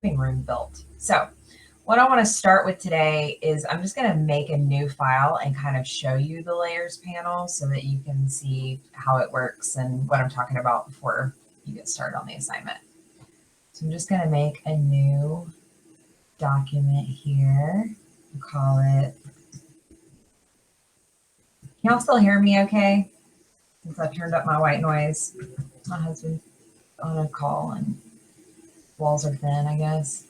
living room built. So what I want to start with today is I'm just going to make a new file and kind of show you the layers panel so that you can see how it works and what I'm talking about before you get started on the assignment. So I'm just going to make a new document here. We'll call it. Can y'all still hear me okay? Since I've turned up my white noise. My husband's on a call and walls are thin, I guess.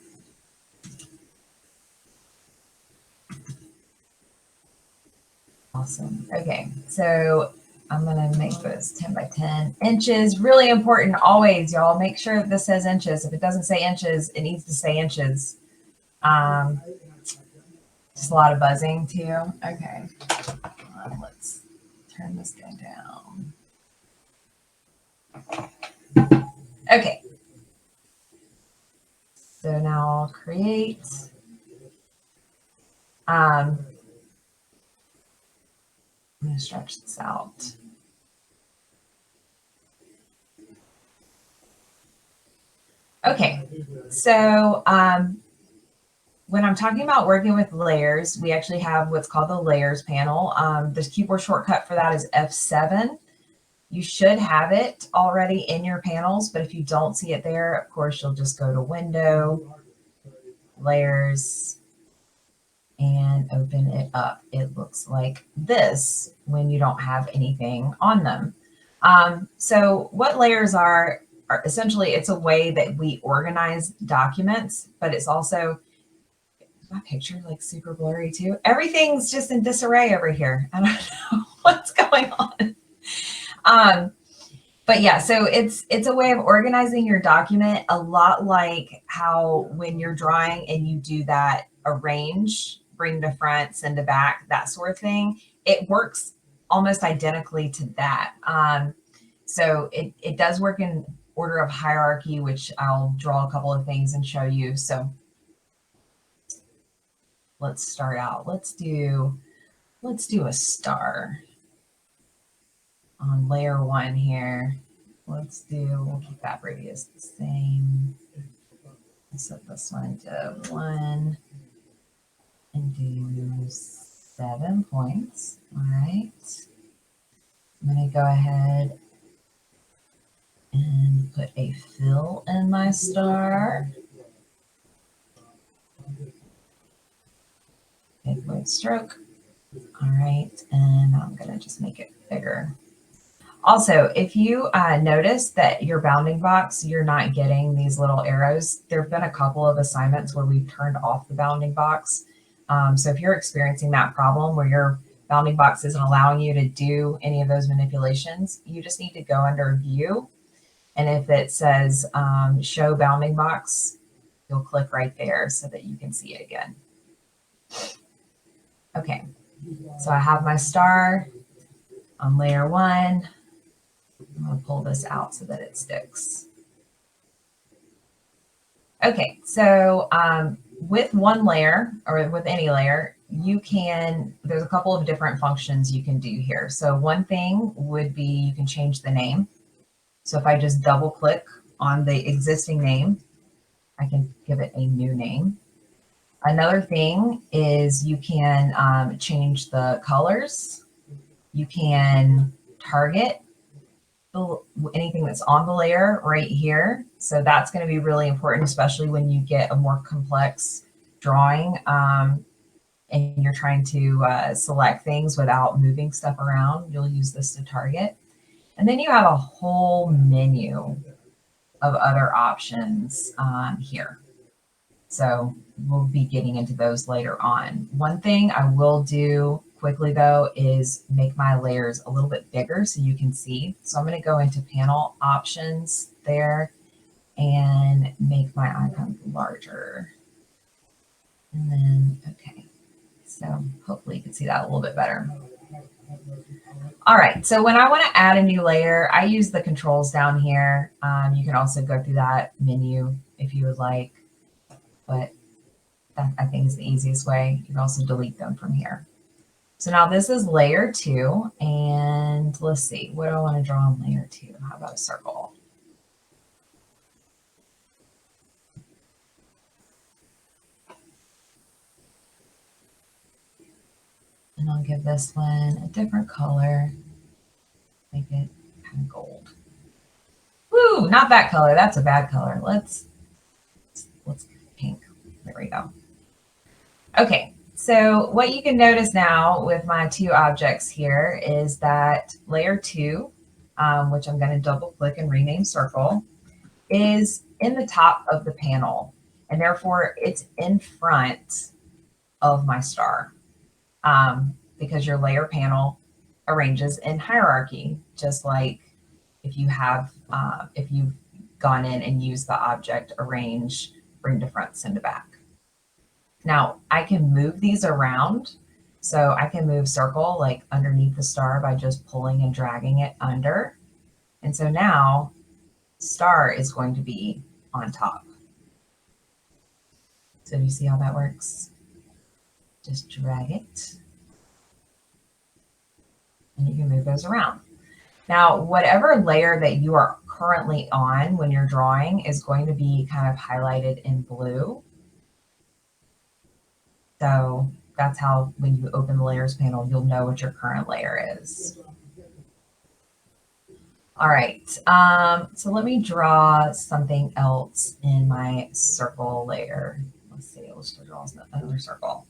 Awesome. Okay, so I'm gonna make this 10 by 10 inches. Really important always, y'all. Make sure that this says inches. If it doesn't say inches, it needs to say inches. Just a lot of buzzing too. Okay, let's turn this thing down. Okay. So now I'll create. I'm going to stretch this out. Okay, so when I'm talking about working with layers, we actually have what's called the layers panel. The keyboard shortcut for that is F7. You should have it already in your panels, but if you don't see it there, of course, you'll just go to Window, Layers, and open it up. It looks like this when you don't have anything on them. So what layers are essentially, it's a way that we organize documents, but it's also, my picture like super blurry too. Everything's just in disarray over here. I don't know what's going on. But yeah, so it's a way of organizing your document, a lot like how when you're drawing and you do that arrange, bring to front, send to back, that sort of thing. It works almost identically to that. So it does work in order of hierarchy, which I'll draw a couple of things and show you. So let's start out. Let's do a star on layer 1 here. We'll keep that radius the same. I'll set this one to 1 and do 7 points. All right. I'm going to go ahead and put a fill in my star. Midway stroke. All right, and I'm going to just make it bigger. Also, if you notice that your bounding box, you're not getting these little arrows, there have been a couple of assignments where we've turned off the bounding box. So if you're experiencing that problem where your bounding box isn't allowing you to do any of those manipulations, you just need to go under View. And if it says Show Bounding Box, you'll click right there so that you can see it again. Okay, so I have my star on layer 1. I'm going to pull this out so that it sticks. Okay, so with one layer or with any layer, there's a couple of different functions you can do here. So one thing would be you can change the name. So if I just double click on the existing name, I can give it a new name. Another thing is you can change the colors. You can target anything that's on the layer right here. So that's going to be really important, especially when you get a more complex drawing and you're trying to select things without moving stuff around. You'll use this to target. And then you have a whole menu of other options here. So we'll be getting into those later on. One thing I will do quickly though is make my layers a little bit bigger so you can see. So I'm going to go into panel options there and make my icon larger. And then, okay, so hopefully you can see that a little bit better. All right, so when I want to add a new layer, I use the controls down here. You can also go through that menu if you would like, but that I think is the easiest way. You can also delete them from here. So now this is layer 2, and let's see, what do I want to draw on layer 2? How about a circle? I'll give this one a different color, make it kind of gold. Woo, not that color. That's a bad color. Let's pink. There we go. Okay, so what you can notice now with my two objects here is that layer 2, which I'm going to double click and rename circle, is in the top of the panel, and therefore it's in front of my star, because your layer panel arranges in hierarchy, just like if you've gone in and used the object arrange, bring to front, send to back. Now I can move these around. So I can move circle like underneath the star by just pulling and dragging it under. And so now star is going to be on top. So you see how that works? Just drag it. And you can move those around. Now, whatever layer that you are currently on when you're drawing is going to be kind of highlighted in blue. So that's how when you open the layers panel, you'll know what your current layer is. All right, so let me draw something else in my circle layer. Let's see, let's draw another circle.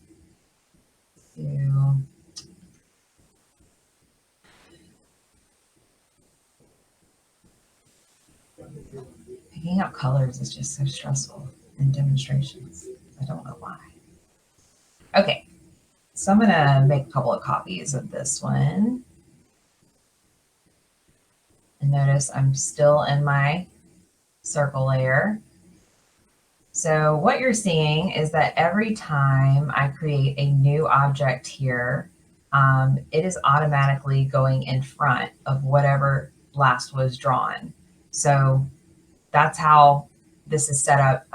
Picking out colors is just so stressful in demonstrations. I don't know why. Okay, so I'm gonna make a couple of copies of this one. And notice I'm still in my circle layer. So what you're seeing is that every time I create a new object here, it is automatically going in front of whatever last was drawn. So that's how this is set up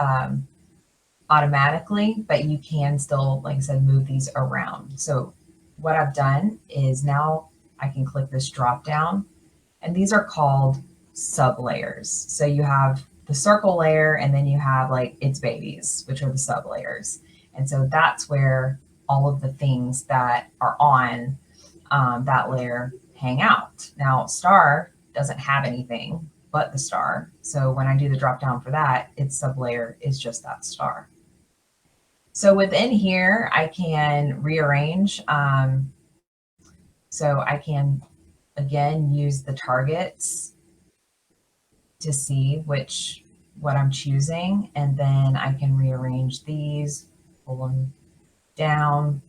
automatically, but you can still, like I said, move these around. So what I've done is now I can click this drop down, and these are called sub layers. So you have the circle layer, and then you have like its babies, which are the sub layers. And so that's where all of the things that are on that layer hang out. Now, star doesn't have anything but the star. So when I do the drop down for that, its sub layer is just that star. So within here, I can rearrange. So I can, again, use the targets to see what I'm choosing, and then I can rearrange these, pull them down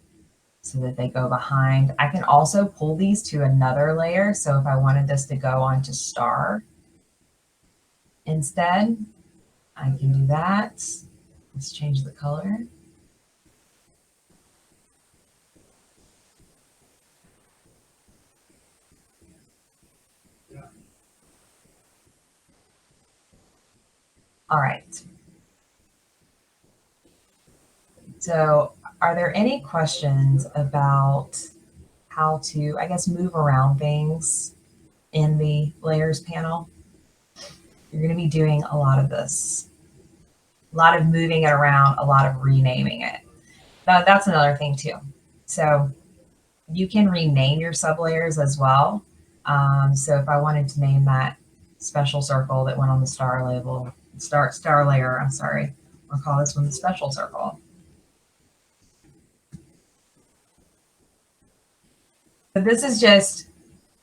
so that they go behind. I can also pull these to another layer. So if I wanted this to go onto star instead, I can do that. Let's change the color. All right. So are there any questions about how to, I guess, move around things in the layers panel? You're going to be doing a lot of this, a lot of moving it around, a lot of renaming it. Now, that's another thing too. So you can rename your sublayers as well. So if I wanted to name that special circle that went on the star label, star layer, I'm sorry, I'll call this one the special circle. But this is just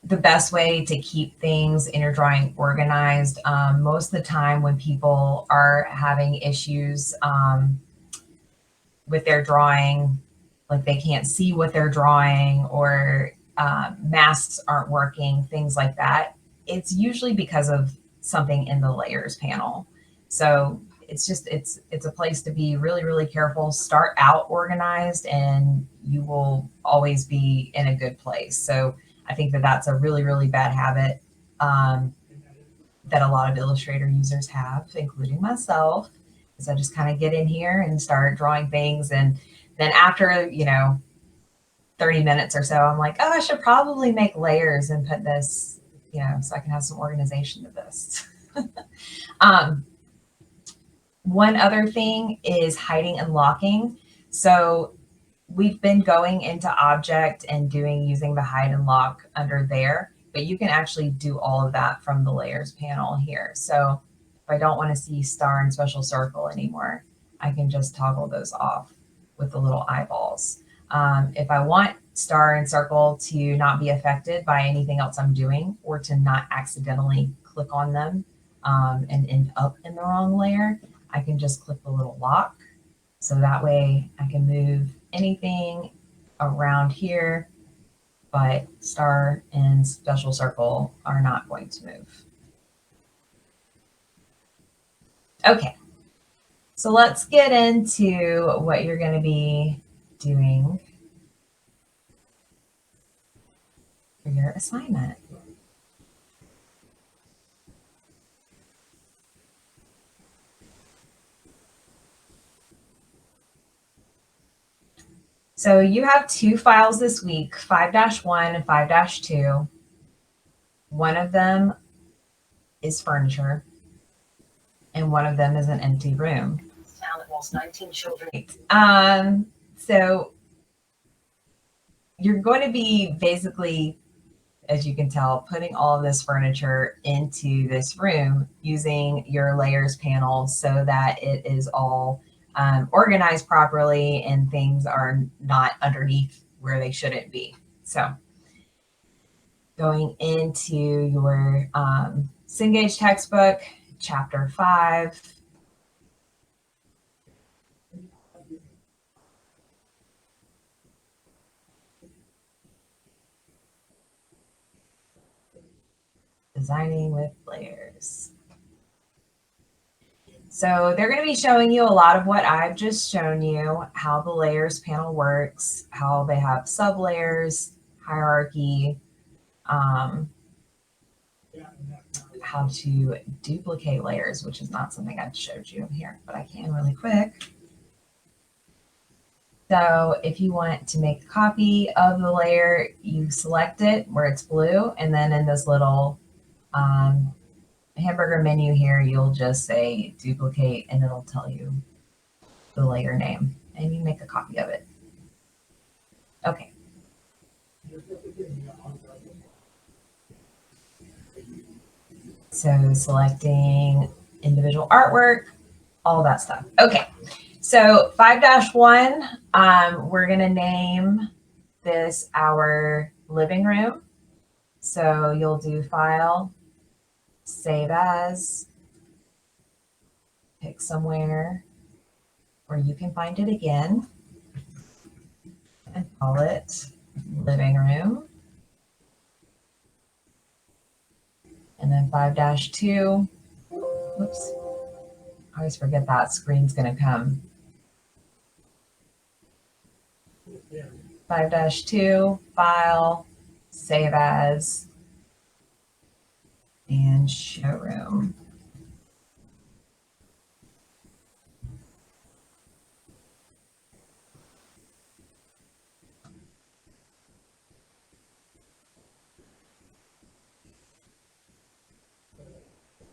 the best way to keep things in your drawing organized. Most of the time when people are having issues with their drawing, like they can't see what they're drawing, or masks aren't working, things like that, it's usually because of something in the layers panel. So it's just, it's a place to be really, really careful. Start out organized and you will always be in a good place. So I think that that's a really, really bad habit that a lot of Illustrator users have, including myself, is I just kind of get in here and start drawing things. And then after, 30 minutes or so, I'm like, oh, I should probably make layers and put this, so I can have some organization to this. One other thing is hiding and locking. So we've been going into object and using the hide and lock under there, but you can actually do all of that from the layers panel here. So if I don't want to see star and special circle anymore, I can just toggle those off with the little eyeballs. If I want star and circle to not be affected by anything else I'm doing, or to not accidentally click on them and end up in the wrong layer, I can just click the little lock. So that way I can move anything around here, but star and special circle are not going to move. Okay, so let's get into what you're going to be doing for your assignment. So you have two files this week, 5-1 and 5-2. One of them is furniture, and one of them is an empty room. Town that holds 19 children. So you're going to be basically, as you can tell, putting all of this furniture into this room using your layers panel so that it is all organized properly and things are not underneath where they shouldn't be. So going into your Cengage textbook, chapter 5. Designing with layers. So they're going to be showing you a lot of what I've just shown you, how the layers panel works, how they have sub layers, hierarchy, how to duplicate layers, which is not something I've showed you here, but I can really quick. So if you want to make a copy of the layer, you select it where it's blue, and then in this little hamburger menu here, you'll just say duplicate and it'll tell you the layer name and you make a copy of it. Okay. So selecting individual artwork, all that stuff. Okay. So 5-1, we're going to name this our living room. So you'll do file, save as, pick somewhere where you can find it again, and call it living room. And then 5-2, whoops, I always forget that screen's going to come. 5-2, file, save as, and showroom.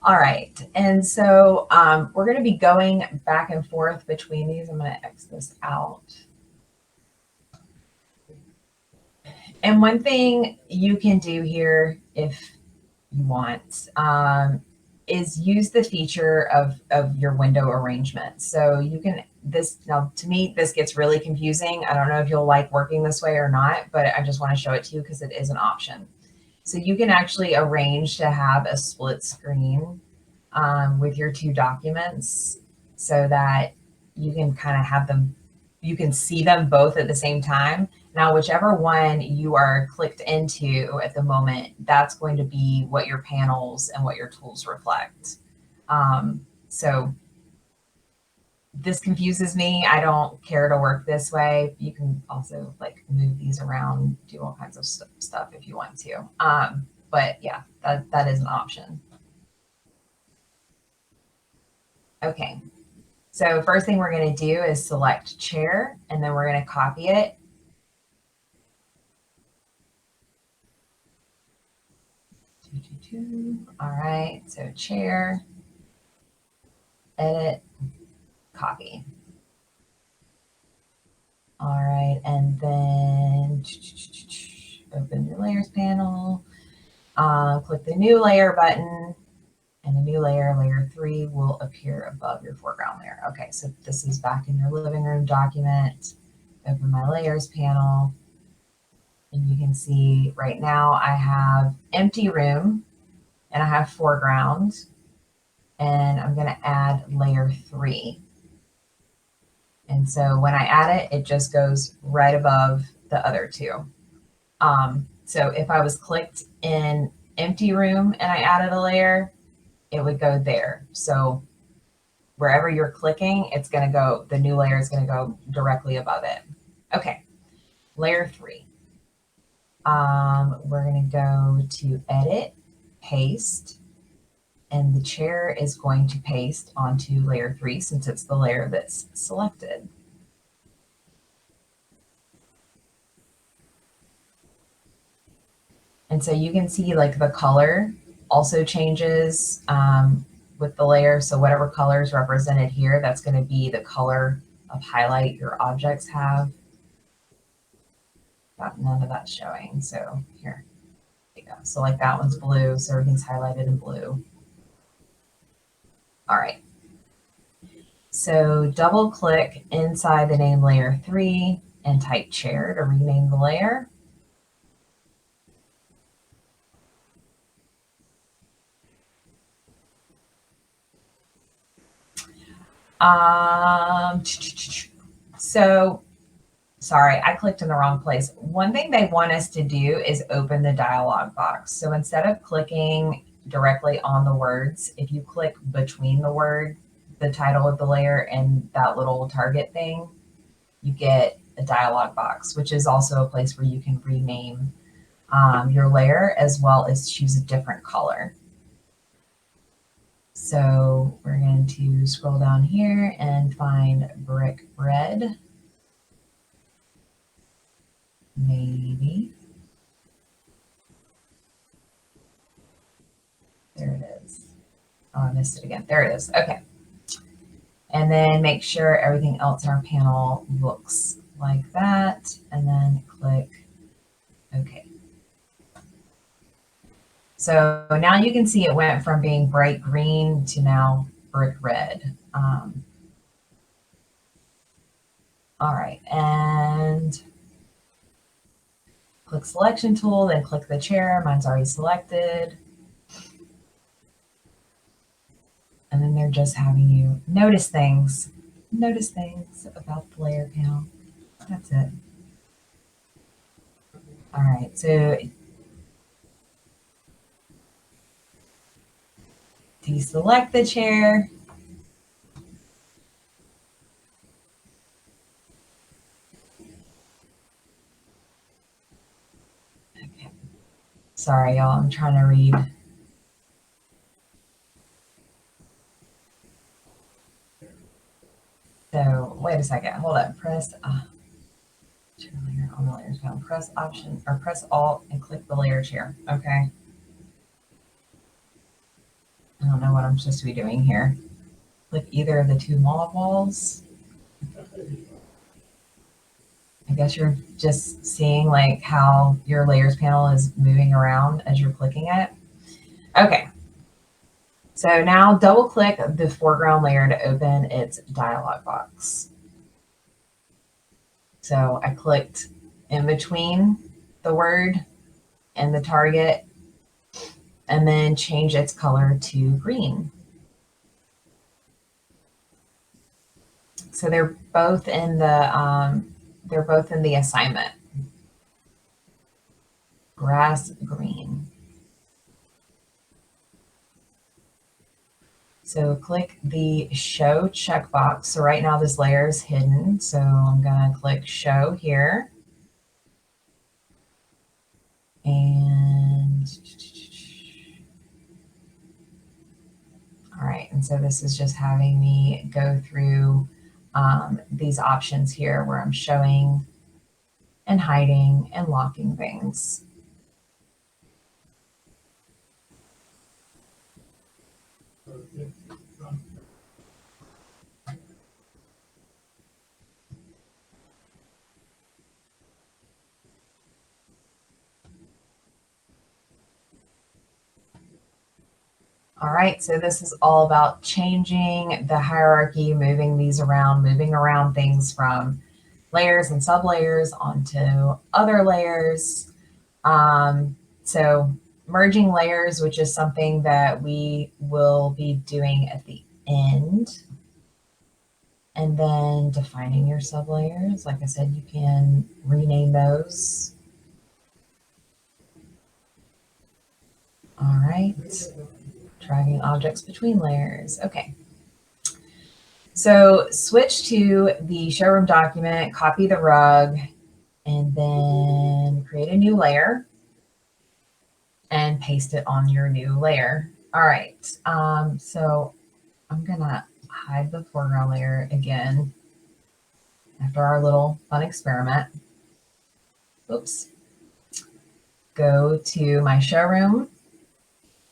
All right, and so we're going to be going back and forth between these. I'm going to X this out. And one thing you can do here, if you want, is use the feature of your window arrangement. So you can, now to me, this gets really confusing. I don't know if you'll like working this way or not, but I just want to show it to you because it is an option. So you can actually arrange to have a split screen with your two documents so that you can kind of have them, you can see them both at the same time. Now, whichever one you are clicked into at the moment, that's going to be what your panels and what your tools reflect. So this confuses me. I don't care to work this way. You can also like move these around, do all kinds of stuff if you want to. But yeah, that is an option. Okay, so first thing we're going to do is select chair, and then we're going to copy it. All right, so chair, edit, copy. All right, and then open your layers panel, click the new layer button, and a new layer, layer 3, will appear above your foreground layer. Okay, so this is back in your living room document. Open my layers panel, and you can see right now I have empty room and I have foreground, and I'm going to add layer 3. And so when I add it, it just goes right above the other two. So if I was clicked in empty room and I added a layer, it would go there. So wherever you're clicking, it's going to go, the new layer is going to go directly above it. Okay, layer 3. We're going to go to edit, paste, and the chair is going to paste onto layer 3 since it's the layer that's selected. And so you can see like the color also changes with the layer. So whatever color is represented here, that's going to be the color of highlight your objects have. Got none of that showing. So here you go. So like that one's blue, so everything's highlighted in blue. All right. So double click inside the name layer 3 and type chair to rename the layer. So sorry, I clicked in the wrong place. One thing they want us to do is open the dialog box. So instead of clicking directly on the words, if you click between the word, the title of the layer, and that little target thing, you get a dialog box, which is also a place where you can rename your layer as well as choose a different color. So we're going to scroll down here and find brick red. Maybe. There it is. Oh, I missed it again. There it is. Okay. And then make sure everything else in our panel looks like that. And then click OK. So now you can see it went from being bright green to now brick red. All right. And click selection tool, then click the chair. Mine's already selected. And then they're just having you notice things about the layer panel. That's it. All right, so deselect the chair. Okay. Sorry, y'all, I'm trying to read. So wait a second, hold up, press chair layer on the layers panel. Press option or press alt and click the layer chair. Okay. I don't know what I'm supposed to be doing here. Click either of the two mob walls. I guess you're just seeing like how your layers panel is moving around as you're clicking it. Okay. So now double click the foreground layer to open its dialog box. So I clicked in between the word and the target and then change its color to green. So they're both in the assignment. Grass green. So click the show checkbox. So right now this layer is hidden. So I'm gonna click show here. And all right, and so this is just having me go through these options here where I'm showing and hiding and locking things. All right, so this is all about changing the hierarchy, moving these around, moving around things from layers and sublayers onto other layers. So merging layers, which is something that we will be doing at the end. And then defining your sublayers. Like I said, you can rename those. All right, dragging objects between layers. Okay. So switch to the showroom document, copy the rug, and then create a new layer and paste it on your new layer. All right, so I'm gonna hide the foreground layer again after our little fun experiment. Oops. Go to my showroom,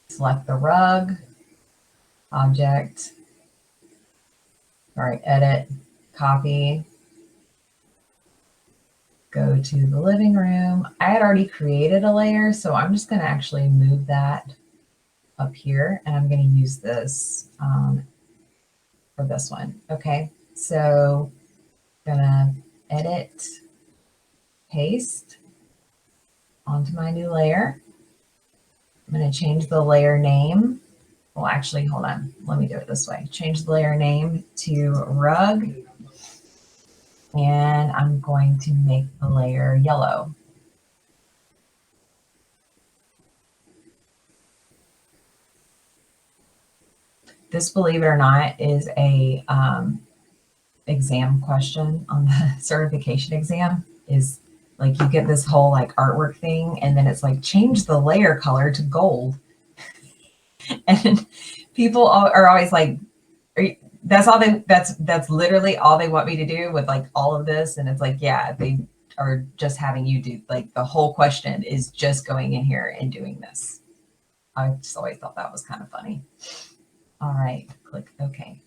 select the rug, object, all right, edit, copy, go to the living room. I had already created a layer, so I'm just going to actually move that up here, and I'm going to use this for this one. Okay, so I'm going to edit, paste onto my new layer. I'm going to change the layer name. Well, actually, hold on. Let me do it this way. Change the layer name to rug. And I'm going to make the layer yellow. This, believe it or not, is a exam question on the certification exam. Is like you get this whole like artwork thing, and then it's like change the layer color to gold. And people are always like, that's all they, that's literally all they want me to do with like all of this. And it's like, yeah, they are just having you do like the whole question is just going in here and doing this. I just always thought that was kind of funny. All right, click OK.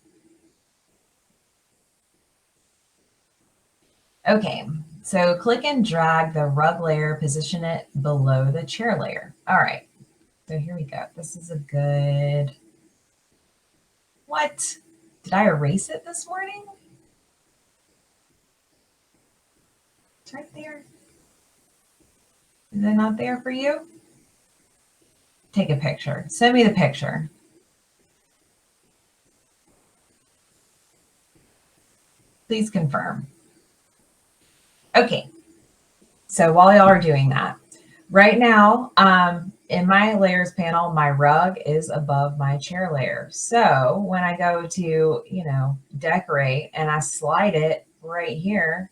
Okay, so click and drag the rug layer, position it below the chair layer. All right, so here we go. This is a good, what? Did I erase it this morning? It's right there. Is it not there for you? Take a picture. Send me the picture. Please confirm. Okay, so while y'all are doing that, right now in my layers panel, my rug is above my chair layer. So when I go to, decorate and I slide it right here,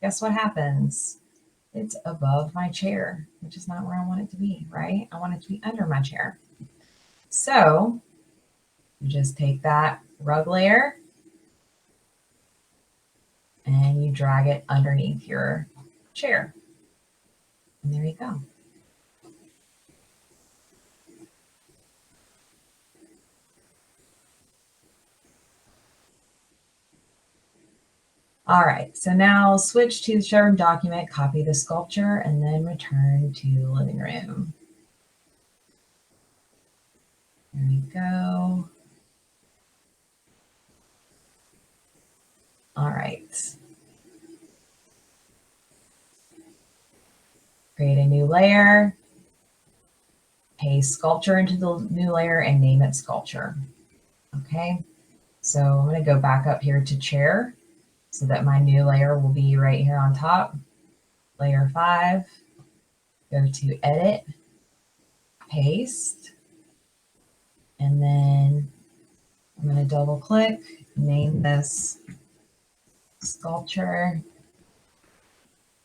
guess what happens? It's above my chair, which is not where I want it to be, right? I want it to be under my chair. So you just take that rug layer and you drag it underneath your chair. And there you go. All right, so now switch to the showroom document, copy the sculpture, and then return to the living room. There we go. All right. Create a new layer, paste sculpture into the new layer, and name it sculpture. Okay, so I'm going to go back up here to chair so that my new layer will be right here on top. Layer 5, go to edit, paste, and then I'm going to double click, name this sculpture.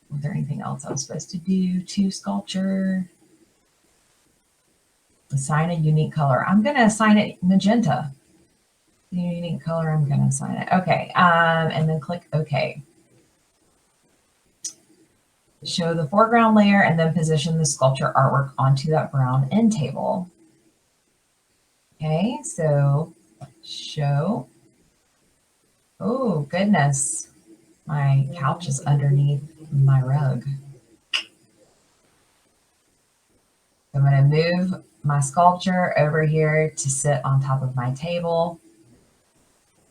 Was there anything else I was supposed to do to sculpture? Assign a unique color. I'm going to assign it magenta. The unique color, I'm going to assign it. Okay, and then click OK. Show the foreground layer and then position the sculpture artwork onto that brown end table. Okay, so show. Oh, goodness. My couch is underneath my rug. I'm going to move my sculpture over here to sit on top of my table.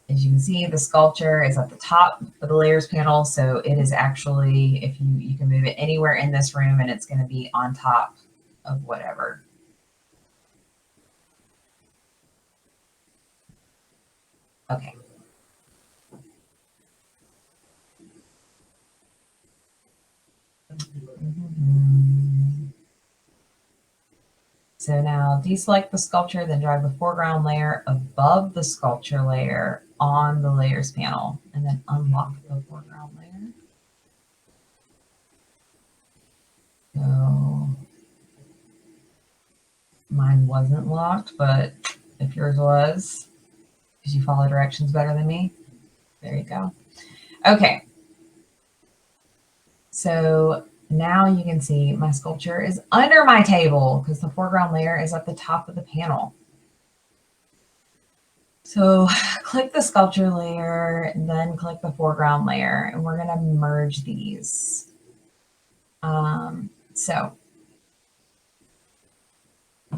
As you can see, the sculpture is at the top of the layers panel. So it is actually, if you can move it anywhere in this room and it's going to be on top of whatever. Okay. So now deselect the sculpture, then drag the foreground layer above the sculpture layer on the layers panel, and then unlock the foreground layer. So mine wasn't locked, but if yours was, because you follow directions better than me, there you go. Okay. So now you can see my sculpture is under my table because the foreground layer is at the top of the panel. So click the sculpture layer, then click the foreground layer, and we're going to merge these. So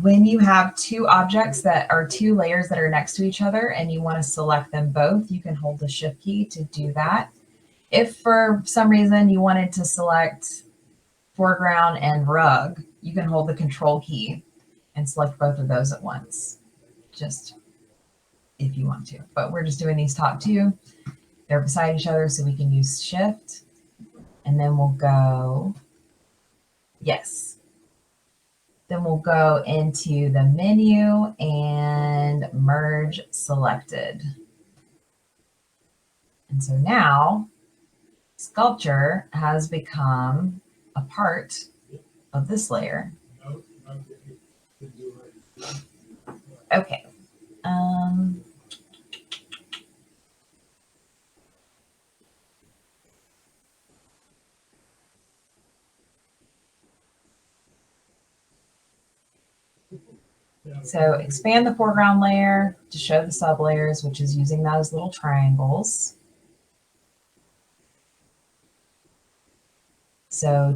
when you have two objects that are two layers that are next to each other and you want to select them both, you can hold the shift key to do that. If for some reason you wanted to select foreground and rug, you can hold the control key and select both of those at once, just if you want to. But we're just doing these top two. They're beside each other, so we can use shift. And then we'll go, yes. Then we'll go into the menu and merge selected. And so now sculpture has become a part of this layer. Okay. So expand the foreground layer to show the sublayers, which is using those little triangles. So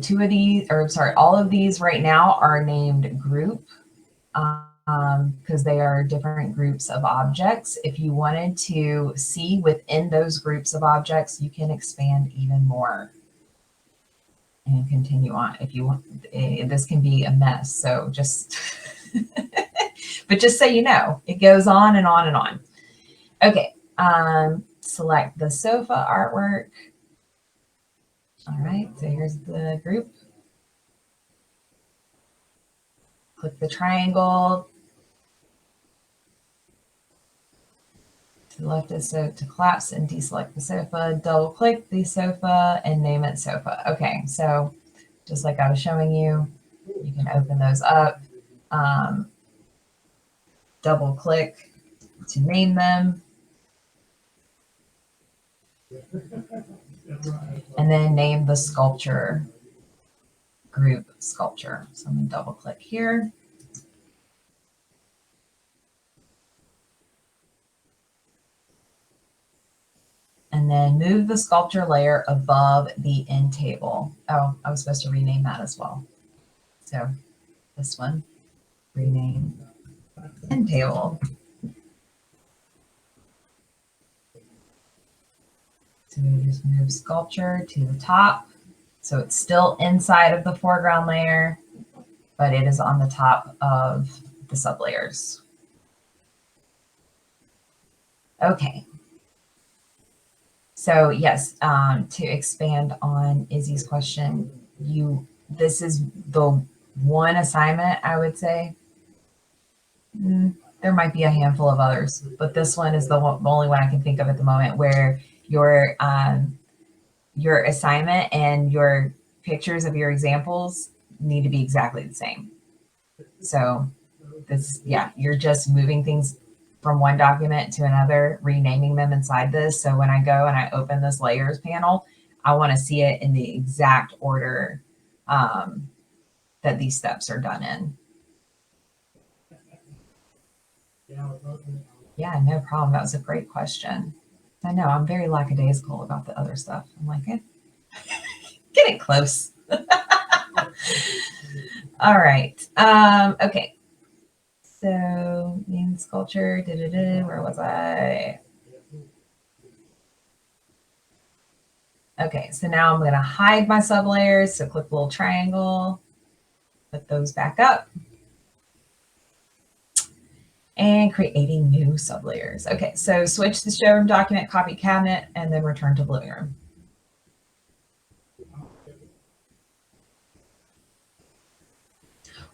all of these right now are named group because they are different groups of objects. If you wanted to see within those groups of objects, you can expand even more and continue on. If you want, this can be a mess. So just, but just so you know, it goes on and on and on. Okay, select the sofa artwork. All right, so here's the group. Click the triangle. To the left is so to collapse and deselect the sofa. Double click the sofa and name it sofa. Okay, so just like I was showing you, you can open those up. Double click to name them. And then name the sculpture group sculpture. So I'm going to double click here. And then move the sculpture layer above the end table. Oh, I was supposed to rename that as well. So this one, rename end table. So we just move sculpture to the top. So it's still inside of the foreground layer, but it is on the top of the sublayers. Okay. So yes, to expand on Izzy's question, this is the one assignment I would say. There might be a handful of others, but this one is the only one I can think of at the moment where your assignment and your pictures of your examples need to be exactly the same. So this, yeah, you're just moving things from one document to another, renaming them inside this. So when I go and I open this layers panel, I want to see it in the exact order that these steps are done in. Yeah, no problem. That was a great question. I know I'm very lackadaisical about the other stuff. I'm like, getting close. All right. Okay. So main sculpture, where was I? Okay, so now I'm going to hide my sublayers. So click the little triangle, put those back up, and creating new sublayers. Okay, so switch the showroom document, copy cabinet, and then return to the living room.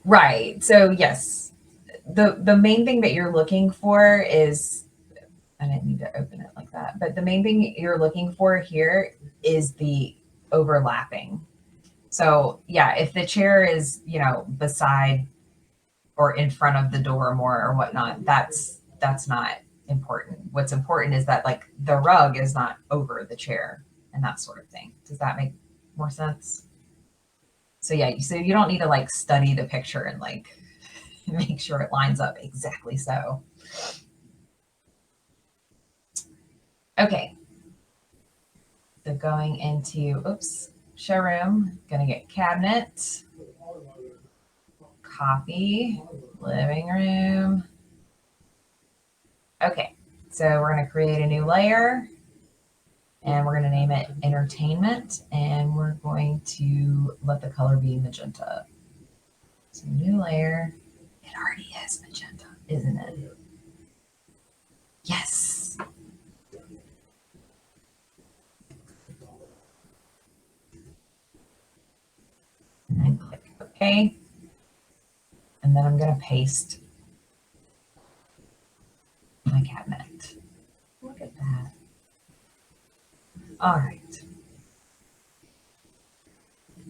Right. So yes, the main thing that you're looking for is, I didn't need to open it like that, but the main thing you're looking for here is the overlapping. So yeah, if the chair is, beside or in front of the door more or whatnot, that's not important. What's important is that like the rug is not over the chair and that sort of thing. Does that make more sense? So yeah, so you don't need to like study the picture and like make sure it lines up exactly so. Okay. So going into, showroom, gonna get cabinet, copy, living room. Okay, so we're gonna create a new layer and we're gonna name it entertainment and we're going to let the color be magenta. So new layer, it already is magenta, isn't it? Yes. And click OK. And then I'm going to paste my cabinet. Look at that. All right.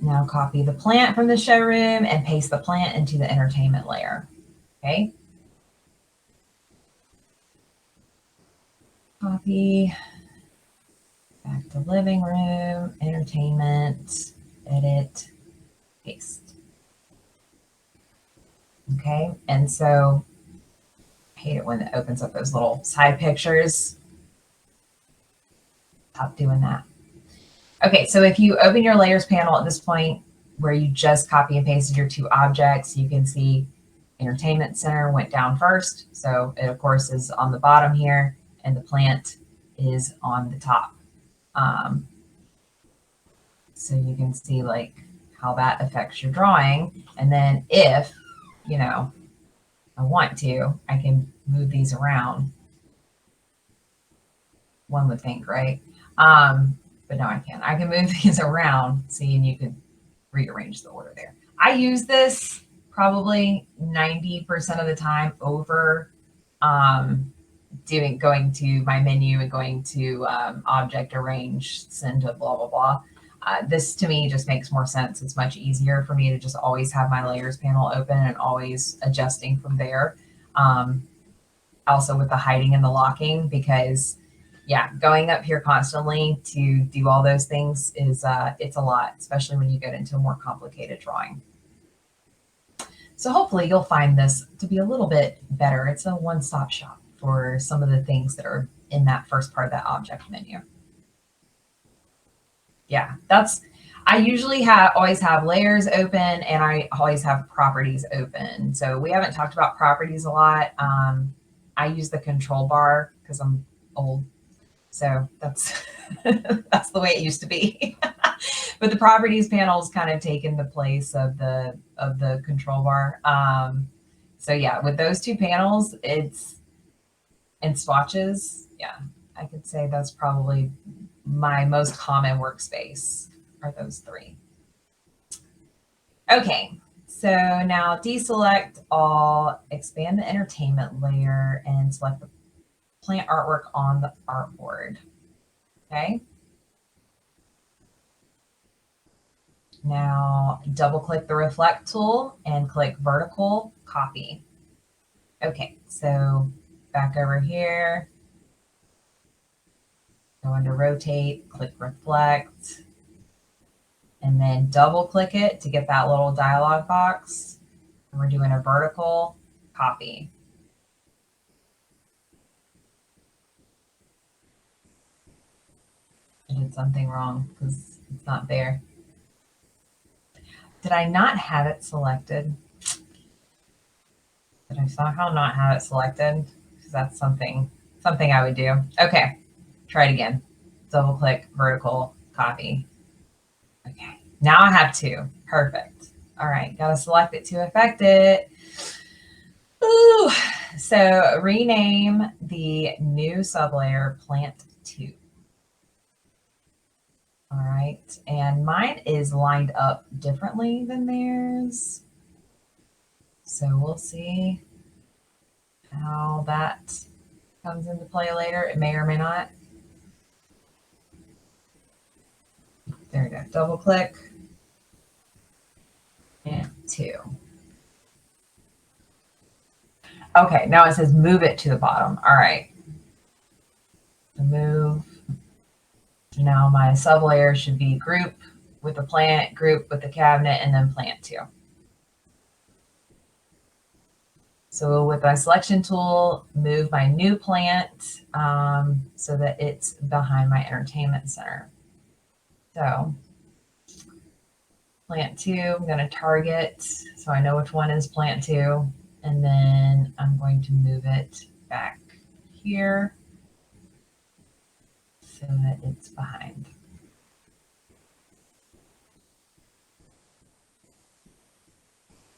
Now copy the plant from the showroom and paste the plant into the entertainment layer. Okay. Copy. Back to living room, entertainment, edit, paste. Okay. And so I hate it when it opens up those little side pictures. Stop doing that. Okay, so if you open your layers panel at this point where you just copy and pasted your two objects, you can see entertainment center went down first. So it of course is on the bottom here and the plant is on the top. So you can see like how that affects your drawing. And then if, I want to, I can move these around. One would think, right? But no, I can't. I can move these around, see, and you can rearrange the order there. I use this probably 90% of the time over going to my menu and going to object arrange, send to blah, blah, blah. This to me just makes more sense. It's much easier for me to just always have my layers panel open and always adjusting from there. Also with the hiding and the locking, because yeah, going up here constantly to do all those things is it's a lot, especially when you get into a more complicated drawing. So hopefully you'll find this to be a little bit better. It's a one-stop shop for some of the things that are in that first part of that object menu. Yeah, I usually always have layers open and I always have properties open. So we haven't talked about properties a lot. I use the control bar because I'm old. So that's that's the way it used to be. But the properties panel's kind of taken the place of the control bar. So yeah, with those two panels, and swatches, yeah, I could say that's probably my most common workspace are those three. Okay, so now deselect all, expand the entertainment layer, and select the plant artwork on the artboard. Okay. Now double click the reflect tool and click vertical copy. Okay, so back over here, go into rotate, click reflect, and then double click it to get that little dialog box. And we're doing a vertical copy. I did something wrong because it's not there. Did I not have it selected? Did I somehow not have it selected? Because that's something I would do. Okay, try it again. Double click, vertical, copy. Okay, now I have two. Perfect. All right, gotta select it to affect it. Ooh. So rename the new sublayer plant 2. All right, and mine is lined up differently than theirs. So we'll see how that comes into play later. It may or may not. There we go. Double click. And 2. Okay, now it says move it to the bottom. All right. Move. Now my sublayer should be group with the plant, group with the cabinet, and then plant 2. So with my selection tool, move my new plant so that it's behind my entertainment center. So plant 2, I'm going to target so I know which one is plant 2. And then I'm going to move it back here so that it's behind.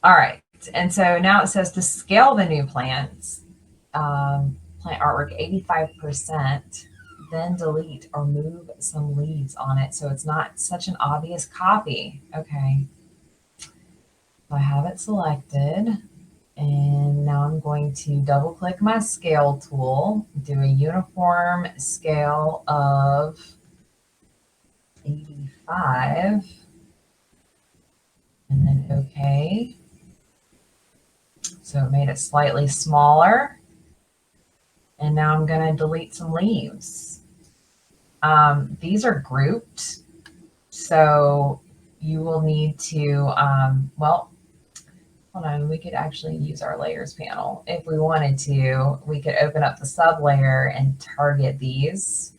All right. And so now it says to scale the new plants, plant artwork 85%, then delete or move some leaves on it so it's not such an obvious copy. Okay. So I have it selected. And now I'm going to double click my scale tool, do a uniform scale of 85, and then OK. So it made it slightly smaller. And now I'm going to delete some leaves. These are grouped, so you will need to, well, hold on, we could actually use our layers panel. If we wanted to, we could open up the sub layer and target these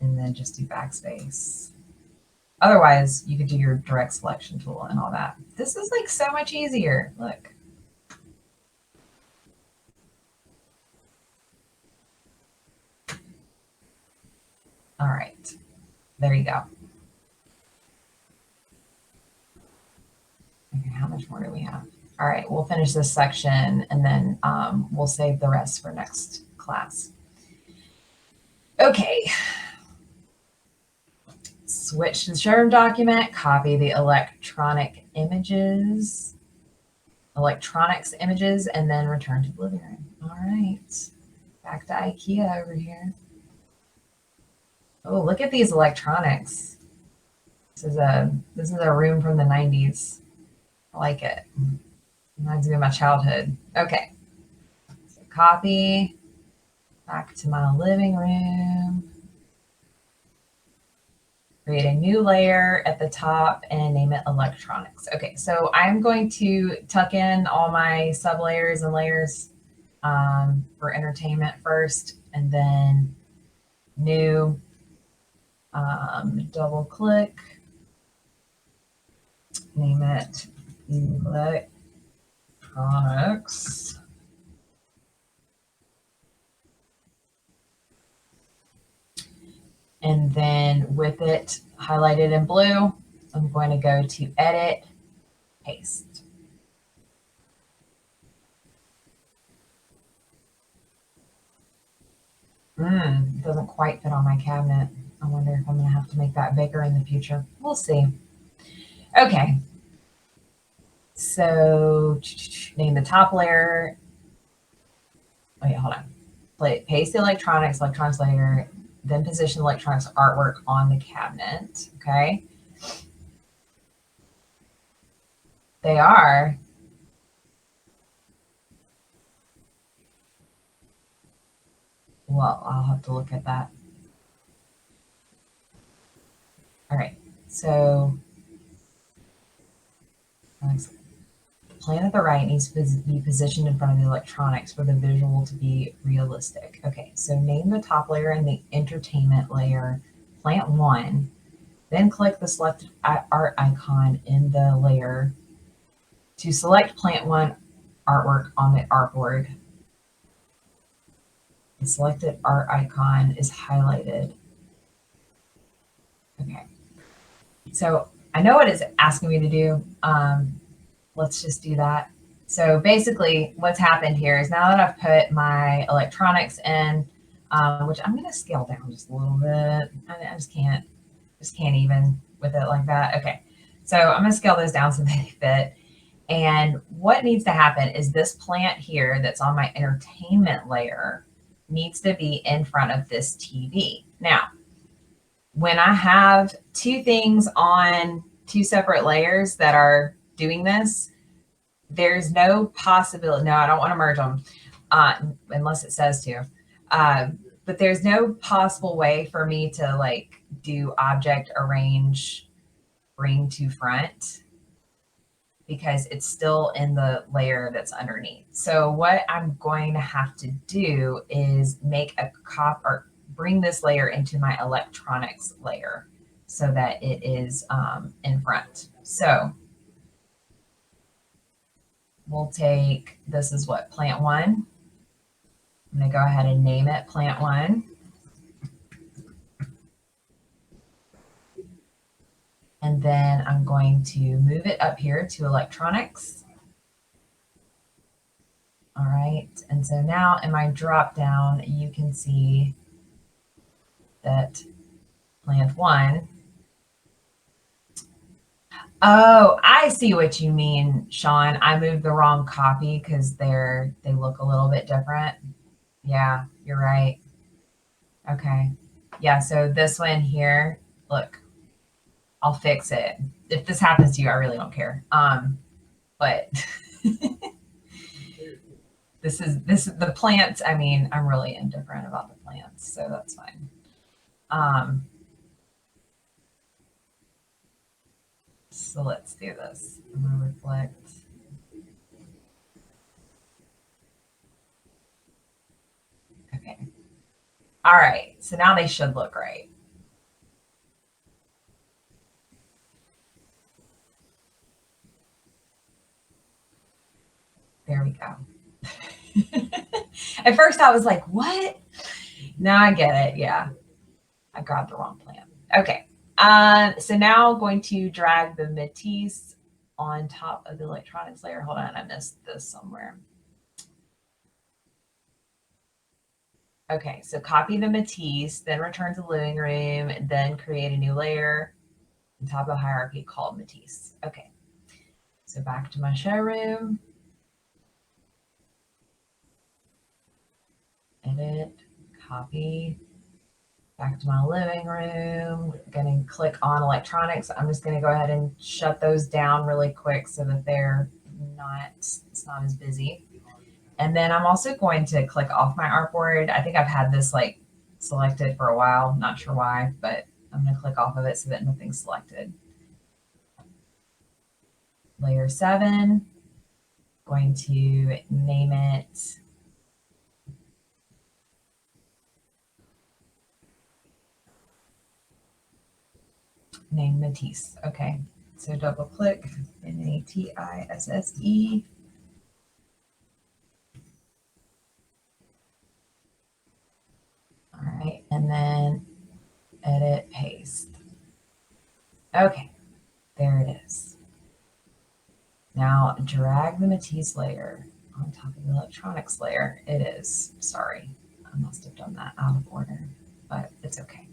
and then just do backspace. Otherwise, you could do your direct selection tool and all that. This is like so much easier. Look. All right, there you go. Okay, how much more do we have? All right, we'll finish this section and then we'll save the rest for next class. Okay. Switch to the showroom document, copy the electronics images, and then return to the living room. All right, back to IKEA over here. Oh, look at these electronics. This is a room from the 90s. I like it. Reminds me of my childhood. Okay. So copy back to my living room. Create a new layer at the top and name it electronics. Okay, so I'm going to tuck in all my sub layers and layers for entertainment first, and then new, double click, name it electronics. And then with it highlighted in blue, I'm going to go to edit, paste. It doesn't quite fit on my cabinet. I wonder if I'm going to have to make that bigger in the future. We'll see. Okay. So name the top layer. Wait, hold on. Paste the electronics layer, then position electronics artwork on the cabinet. Okay. They are. Well, I'll have to look at that. All right. So the plant at the right needs to be positioned in front of the electronics for the visual to be realistic. Okay, so name the top layer and the entertainment layer plant 1, then click the selected art icon in the layer to select plant 1 artwork on the artboard. The selected art icon is highlighted. Okay, so I know what it's asking me to do. Let's just do that. So basically what's happened here is now that I've put my electronics in, which I'm going to scale down just a little bit. I just can't even with it like that. Okay. So I'm going to scale those down so they fit. And what needs to happen is this plant here that's on my entertainment layer needs to be in front of this TV. Now, when I have two things on two separate layers that are doing this, there's no possibility. No, I don't want to merge them unless it says to. But there's no possible way for me to like do object arrange bring to front because it's still in the layer that's underneath. So what I'm going to have to do is make a or bring this layer into my electronics layer so that it is in front. So we'll take, this is what, plant one. I'm going to go ahead and name it plant one. And then I'm going to move it up here to electronics. All right. And so now in my drop down, you can see that plant one. Oh, I see what you mean, Sean. I moved the wrong copy because they look a little bit different. Yeah, you're right. Okay. Yeah, so this one here, look, I'll fix it. If this happens to you, I really don't care. But this is the plants. I mean, I'm really indifferent about the plants, so that's fine. So let's do this. I'm gonna reflect. Okay. All right. So now they should look right. There we go. At first I was like, what? Now I get it. Yeah. I grabbed the wrong plant. Okay. So now I'm going to drag the Matisse on top of the electronics layer. Hold on, I missed this somewhere. Okay, so copy the Matisse, then return to the living room, and then create a new layer on top of the hierarchy called Matisse. Okay, so back to my showroom. Edit, copy, back to my living room. Going to click on electronics. I'm just going to go ahead and shut those down really quick so that it's not as busy. And then I'm also going to click off my artboard. I think I've had this like selected for a while, not sure why, but I'm going to click off of it so that nothing's selected. Layer 7, going to name it name Matisse. Okay, so double click Matisse. All right, and then edit, paste. Okay, there it is. Now drag the Matisse layer on top of the electronics layer. It is, sorry, I must have done that out of order, but it's okay.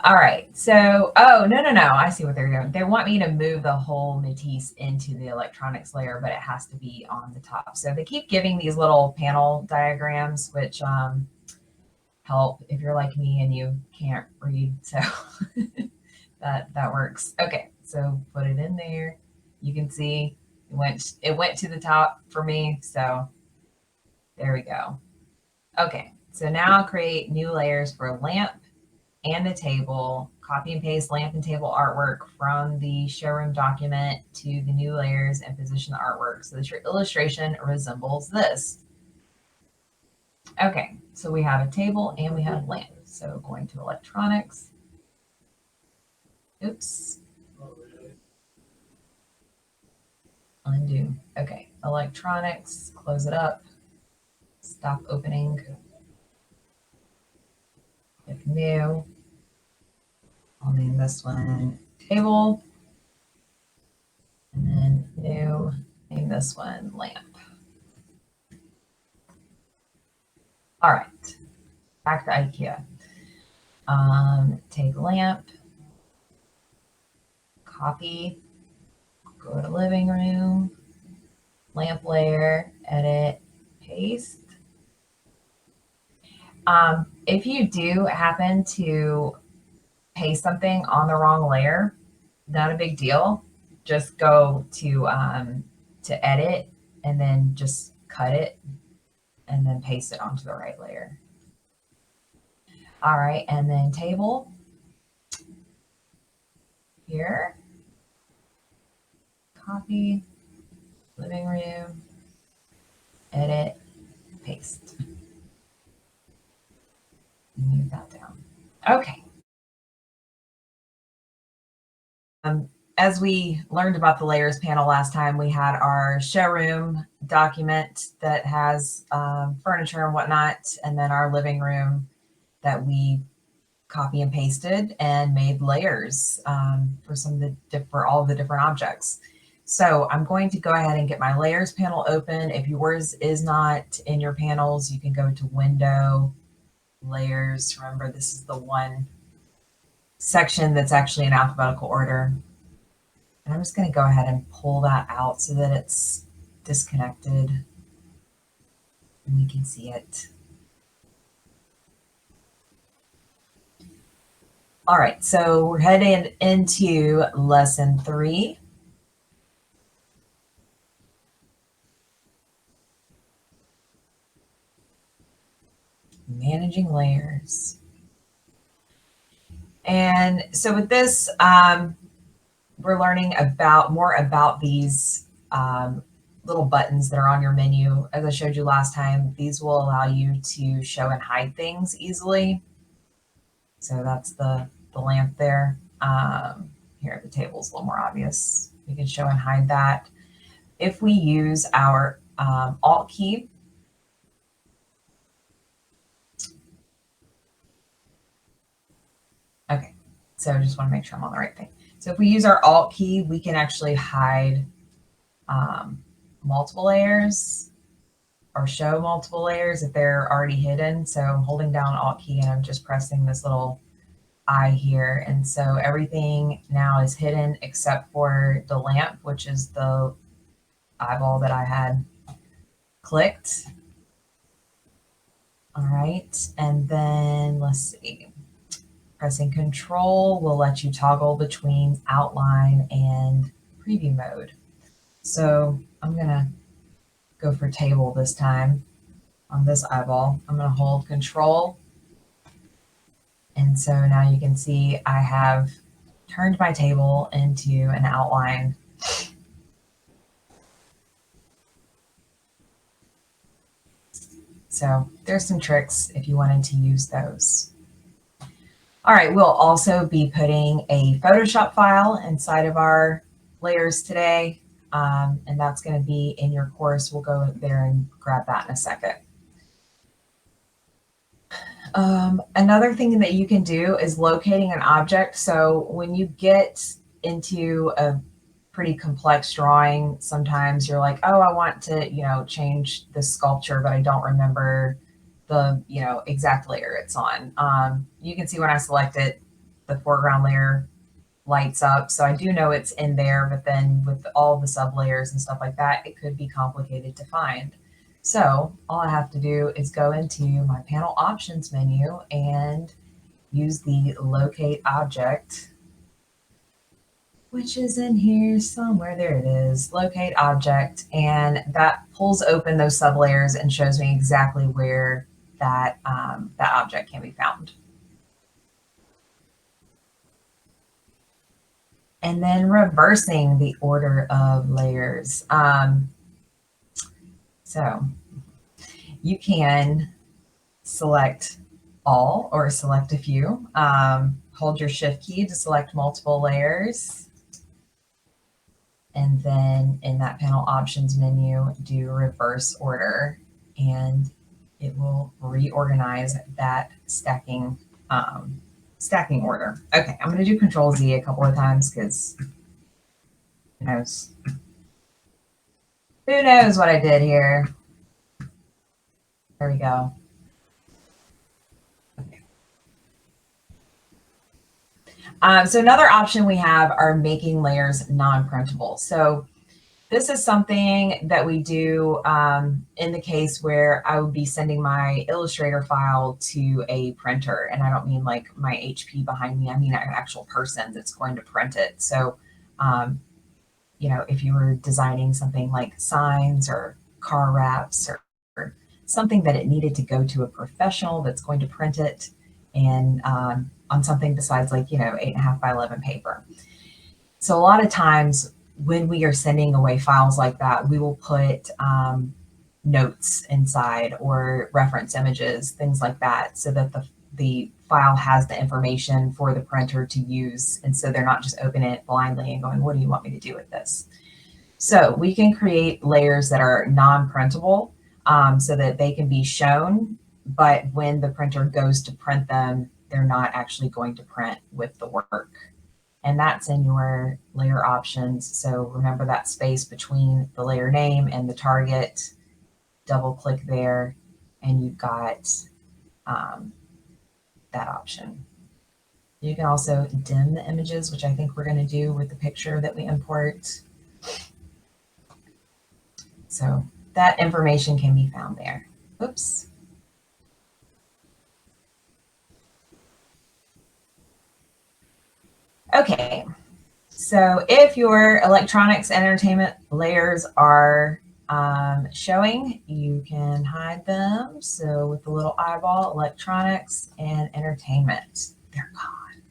All right, so, oh, no, I see what they're doing. They want me to move the whole Matisse into the electronics layer, but it has to be on the top. So they keep giving these little panel diagrams, which help if you're like me and you can't read, so that works. Okay, so put it in there. You can see it went to the top for me, so there we go. Okay, so now I'll create new layers for lamp and the table, copy and paste lamp and table artwork from the showroom document to the new layers and position the artwork so that your illustration resembles this. Okay, so we have a table and we have lamp. So going to electronics. Oops. Undo. Okay, electronics, close it up, stop opening. If new, I'll name this one table, and then new, name this one lamp. All right, back to IKEA. Take lamp, copy, go to living room, lamp layer, edit, paste. If you do happen to paste something on the wrong layer, not a big deal. Just go to edit and then just cut it and then paste it onto the right layer. All right, and then table here, copy, living room, edit, paste. Move that down. Okay. As we learned about the layers panel last time, we had our showroom document that has furniture and whatnot, and then our living room that we copy and pasted and made layers for for all of the different objects. So I'm going to go ahead and get my layers panel open. If yours is not in your panels, you can go to Window, Layers. Remember, this is the one section that's actually in alphabetical order. And I'm just going to go ahead and pull that out so that it's disconnected and we can see it. All right, so we're heading into lesson 3. Managing layers. And so with this, we're learning more about these little buttons that are on your menu. As I showed you last time, these will allow you to show and hide things easily. So that's the lamp there. Here, the table's a little more obvious. We can show and hide that. If we use our Alt key, okay, so I just want to make sure I'm on the right thing. So if we use our Alt key, we can actually hide multiple layers or show multiple layers if they're already hidden. So I'm holding down Alt key and I'm just pressing this little eye here. And so everything now is hidden except for the lamp, which is the eyeball that I had clicked. All right, and then let's see. Pressing Control will let you toggle between outline and preview mode. So I'm gonna go for table this time on this eyeball. I'm gonna hold Control. And so now you can see I have turned my table into an outline. So there's some tricks if you wanted to use those. All right, we'll also be putting a Photoshop file inside of our layers today, and that's going to be in your course. We'll go there and grab that in a second. Another thing that you can do is locating an object. So when you get into a pretty complex drawing, sometimes you're like, oh, I want to, change the sculpture, but I don't remember the, exact layer it's on. You can see when I select it, the foreground layer lights up. So I do know it's in there, but then with all the sub layers and stuff like that, it could be complicated to find. So all I have to do is go into my panel options menu and use the locate object, which is in here somewhere. There it is, locate object. And that pulls open those sub layers and shows me exactly where that object can be found. And then reversing the order of layers. So you can select all or select a few. Hold your shift key to select multiple layers. And then in that panel options menu, do reverse order, and it will reorganize that stacking order. Okay, I'm going to do Control Z a couple of times because who knows? Who knows what I did here? There we go. Okay. So another option we have are making layers non-printable. So this is something that we do in the case where I would be sending my Illustrator file to a printer. And I don't mean like my HP behind me. I mean an actual person that's going to print it. So, you know, if you were designing something like signs or car wraps or something that it needed to go to a professional that's going to print it and on something besides like, you know, 8.5 by 11 paper. So a lot of times when we are sending away files like that, we will put notes inside or reference images, things like that, so that the file has the information for the printer to use. And so they're not just opening it blindly and going, what do you want me to do with this? So we can create layers that are non-printable so that they can be shown, but when the printer goes to print them, they're not actually going to print with the work. And that's in your layer options. So remember that space between the layer name and the target, double click there, and you've got that option. You can also dim the images, which I think we're going to do with the picture that we import. So that information can be found there. Oops. Okay, so if your electronics entertainment layers are showing, you can hide them. So with the little eyeball, electronics and entertainment, they're gone.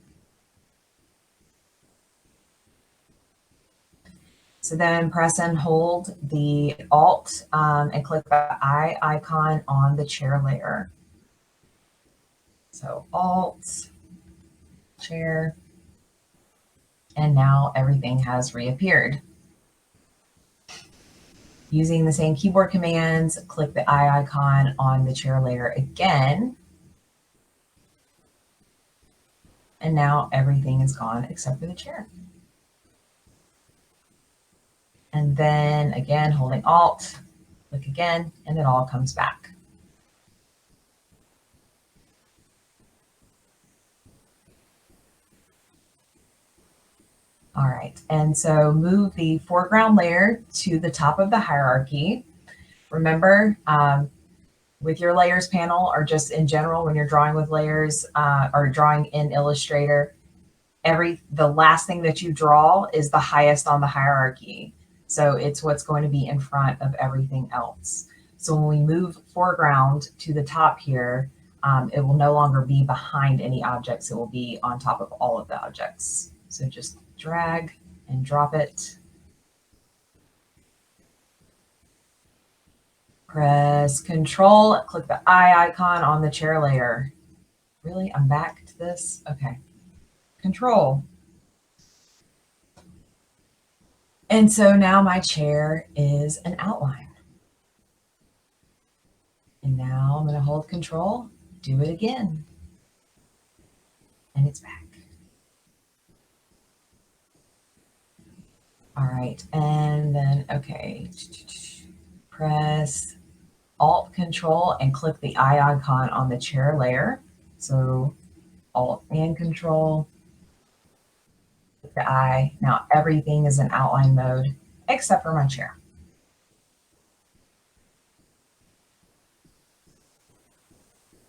So then press and hold the Alt and click the eye icon on the chair layer. So Alt, chair, and now everything has reappeared. Using the same keyboard commands, click the eye icon on the chair layer again. And now everything is gone except for the chair. And then again, holding Alt, click again, and it all comes back. All right, and so move the foreground layer to the top of the hierarchy. Remember, with your layers panel or just in general, when you're drawing with layers or drawing in Illustrator, the last thing that you draw is the highest on the hierarchy. So it's what's going to be in front of everything else. So when we move foreground to the top here, it will no longer be behind any objects. It will be on top of all of the objects. So just drag and drop it. Press Control, click the eye icon on the chair layer. Really? I'm back to this? Okay. Control. And so now my chair is an outline. And now I'm going to hold Control, do it again. And it's back. All right, and then, okay, press Alt Control and click the eye icon on the chair layer. So Alt and Control, click the eye. Now everything is in outline mode except for my chair.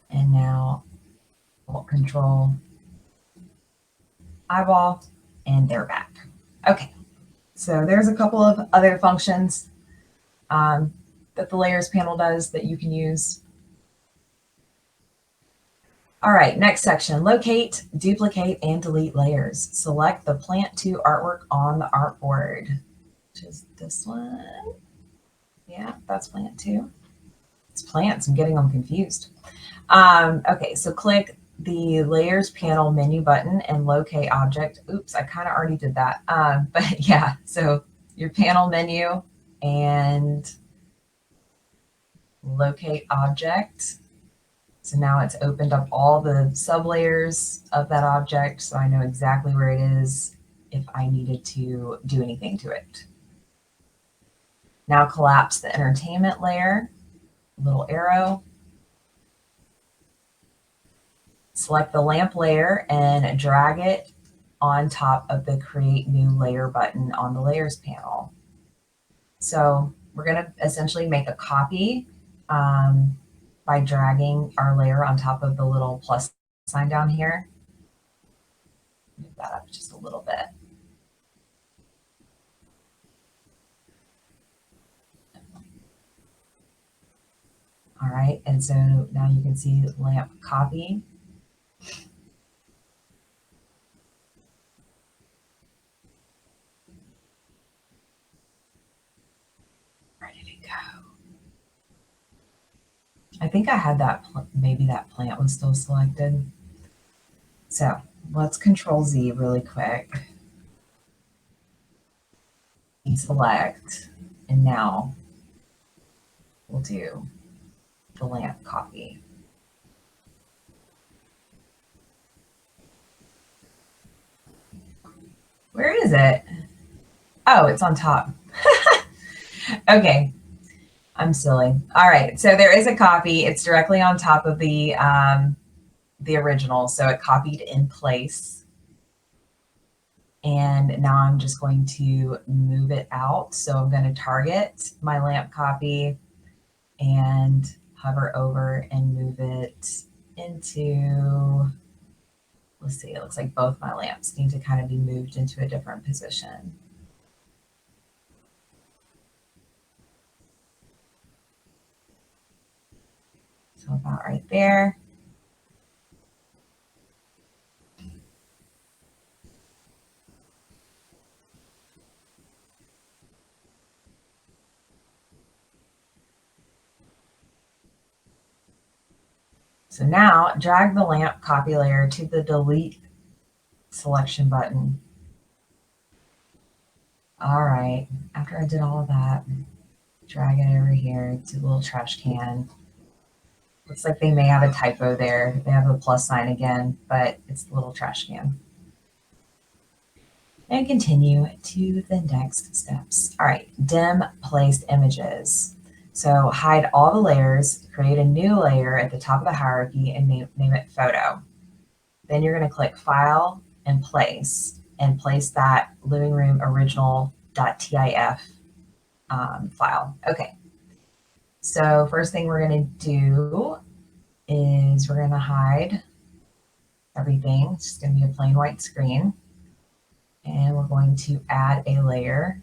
And now Alt Control, eyeball, and they're back. Okay. So there's a couple of other functions that the layers panel does that you can use. All right, next section, locate, duplicate, and delete layers. Select the Plant 2 artwork on the artboard, which is this one. Yeah, that's Plant 2. It's plants, I'm getting them confused. Okay, so click the layers panel menu button and locate object. Oops, I kind of already did that. But yeah, so your panel menu and locate object. So now it's opened up all the sublayers of that object, so I know exactly where it is if I needed to do anything to it. Now collapse the entertainment layer, little arrow. Select the lamp layer and drag it on top of the Create New Layer button on the Layers panel. So we're going to essentially make a copy by dragging our layer on top of the little plus sign down here. Move that up just a little bit. All right, and so now you can see lamp copy. Where did it go? I think I had that, maybe that plant was still selected. So let's Control Z really quick. Select, and now we'll do the lamp copy. Where is it? Oh, it's on top. Okay, I'm silly. All right, so there is a copy. It's directly on top of the original, so it copied in place. And now I'm just going to move it out. So I'm going to target my lamp copy and hover over and move it into, let's see, it looks like both my lamps need to kind of be moved into a different position. So about right there. So now drag the lamp copy layer to the delete selection button. All right, after I did all of that, drag it over here to the little trash can. Looks like they may have a typo there. They have a plus sign again, but it's the little trash can. And continue to the next steps. All right, dim placed images. So hide all the layers, create a new layer at the top of the hierarchy and name it photo. Then you're going to click File and place that living room original.tif file. Okay. So first thing we're going to do is we're going to hide everything. It's just going to be a plain white screen. And we're going to add a layer.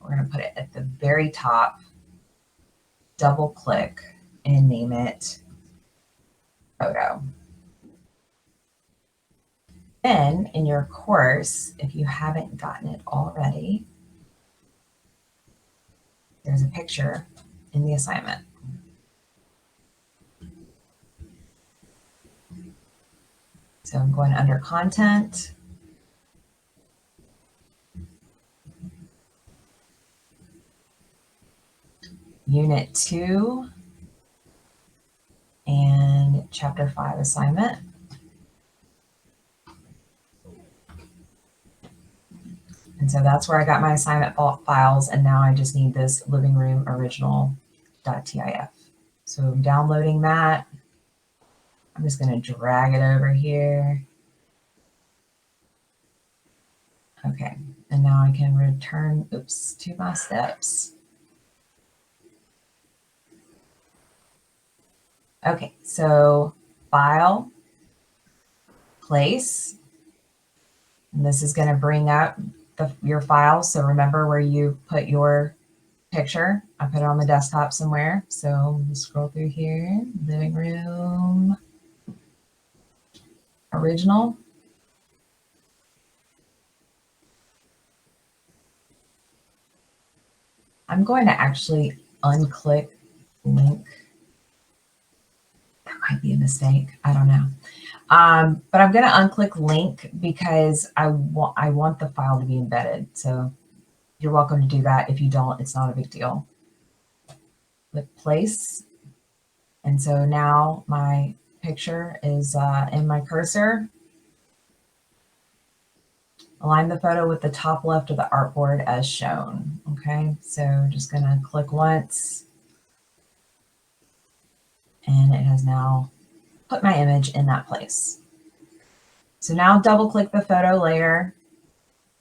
We're going to put it at the very top, double click, and name it photo. Then in your course, if you haven't gotten it already, there's a picture in the assignment. So I'm going under content. Unit 2 and Chapter 5 assignment. And so that's where I got my assignment files, and now I just need this living room original.tif. So I'm downloading that. I'm just going to drag it over here. Okay, and now I can return, to my steps. Okay, so file, place, and this is going to bring up your files. So remember where you put your picture. I put it on the desktop somewhere. So scroll through here, living room, original. I'm going to actually unclick link. That might be a mistake. I don't know. But I'm going to unclick link because I want the file to be embedded. So you're welcome to do that. If you don't, it's not a big deal. Click place. And so now my picture is in my cursor. Align the photo with the top left of the artboard as shown. Okay, so just gonna click once, and it has now put my image in that place. So now double click the photo layer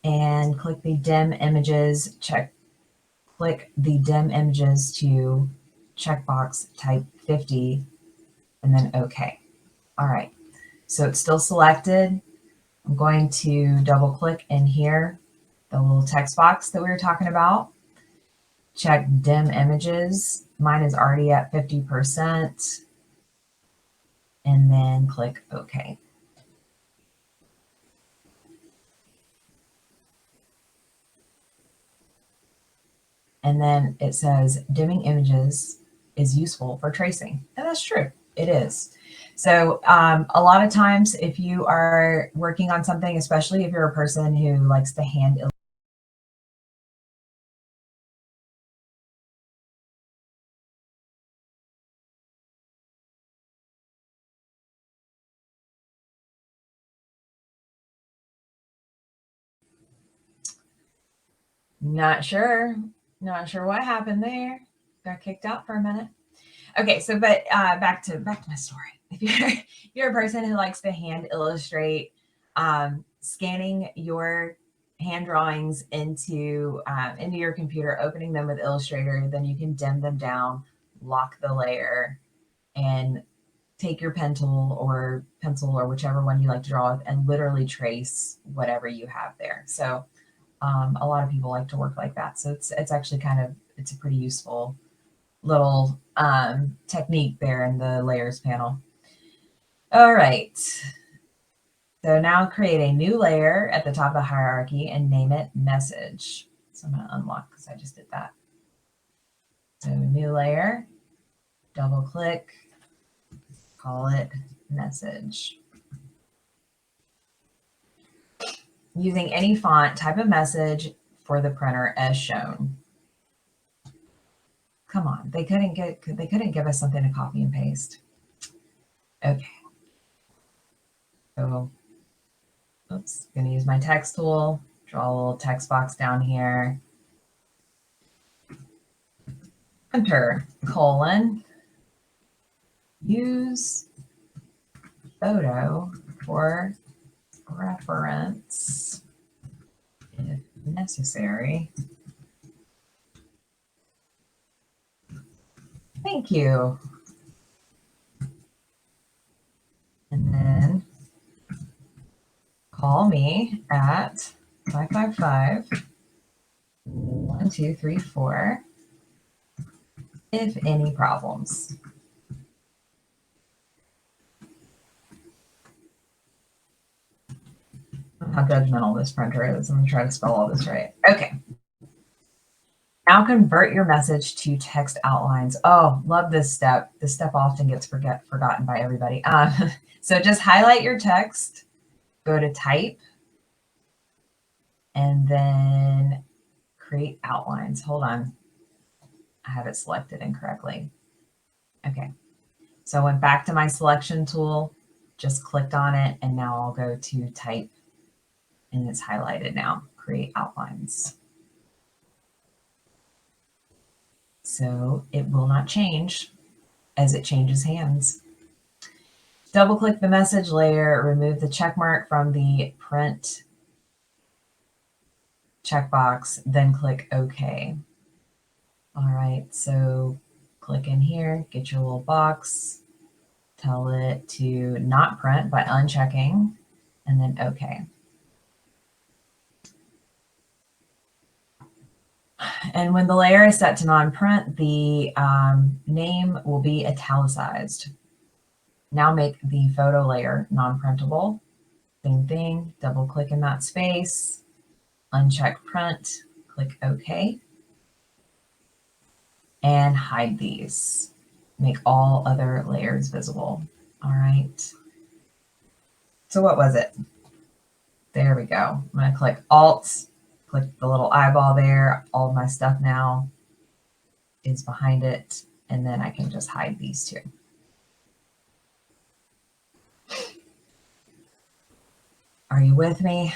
and click the dim images, click the dim images to checkbox type 50 and then OK. All right, so it's still selected. I'm going to double click in here, the little text box that we were talking about. Check dim images. Mine is already at 50%. And then click OK. And then it says dimming images is useful for tracing. And that's true. It is. So a lot of times if you are working on something, especially if you're a person who likes to hand illustrate, not sure what happened there. Got kicked out for a minute. Okay, so but back to my story. If you're a person who likes to hand illustrate, scanning your hand drawings into your computer, opening them with Illustrator, then you can dim them down, lock the layer, and take your pen tool or pencil or whichever one you like to draw with, and literally trace whatever you have there. So a lot of people like to work like that. So it's actually it's a pretty useful little technique there in the layers panel. All right. So now create a new layer at the top of the hierarchy and name it message. So I'm going to unlock because I just did that. So new layer, double click, call it message. Using any font, type a message for the printer as shown. Come on, they couldn't give us something to copy and paste. Okay. So, oops, going to use my text tool, draw a little text box down here. Enter, colon, use photo for reference if necessary. Thank you. And then call me at 555-1234 if any problems. How judgmental this printer is. I'm going to try to spell all this right. Okay. Now convert your message to text outlines. Oh, love this step. This step often gets forgotten by everybody. So just highlight your text, go to type, and then create outlines. Hold on. I have it selected incorrectly. Okay. So I went back to my selection tool, just clicked on it, and now I'll go to type, and it's highlighted now, create outlines. So it will not change as it changes hands. Double click the message layer, remove the check mark from the print checkbox, then click OK. All right, so click in here, get your little box, tell it to not print by unchecking, and then OK. And when the layer is set to non-print, the name will be italicized. Now make the photo layer non-printable. Same thing, double click in that space, uncheck print, click OK, and hide these. Make all other layers visible. All right. So what was it? There we go. I'm going to click Alt, click the little eyeball there. All of my stuff now is behind it. And then I can just hide these two. Are you with me?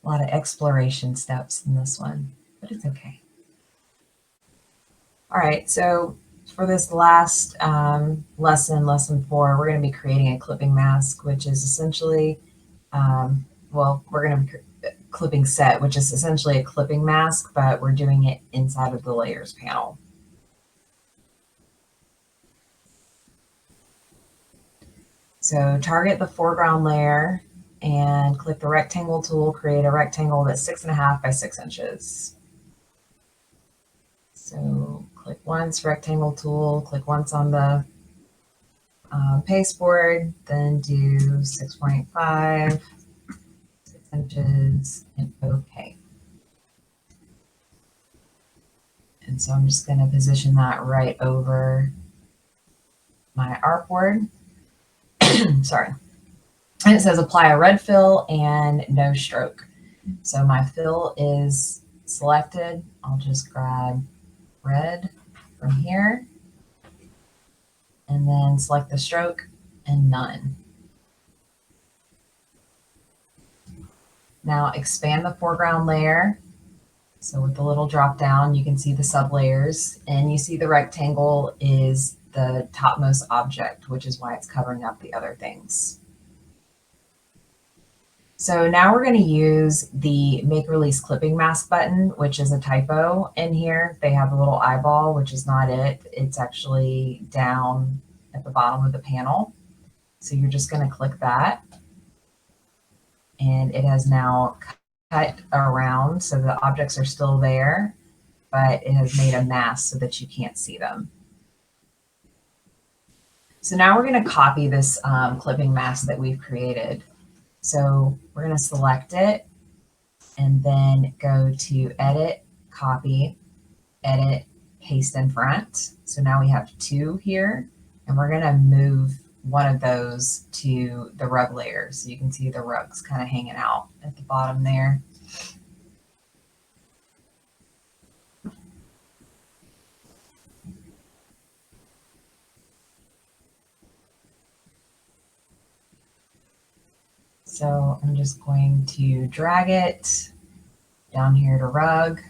A lot of exploration steps in this one, but it's okay. All right, so for this last lesson 4, we're going to be creating a clipping mask, which is essentially, well, we're going to be clipping set, which is essentially a clipping mask, but we're doing it inside of the layers panel. So target the foreground layer and click the rectangle tool, create a rectangle that's 6.5 by 6 inches. So click once, rectangle tool, click once on the pasteboard, then do 6.5, 6 inches, and OK. And so I'm just going to position that right over my artboard. Sorry. And it says apply a red fill and no stroke. So my fill is selected. I'll just grab red from here and then select the stroke and none. Now expand the foreground layer. So with the little drop down, you can see the sub layers, and you see the rectangle is the topmost object, which is why it's covering up the other things. So now we're going to use the Make Release Clipping Mask button, which is a typo in here. They have a little eyeball, which is not it. It's actually down at the bottom of the panel. So you're just going to click that. And it has now cut around, so the objects are still there, but it has made a mask so that you can't see them. So now we're going to copy this clipping mask that we've created. So we're going to select it and then go to Edit, Copy, Edit, Paste in Front. So now we have 2 here, and we're going to move one of those to the rug layer. So you can see the rugs kind of hanging out at the bottom there. So I'm just going to drag it down here to rug.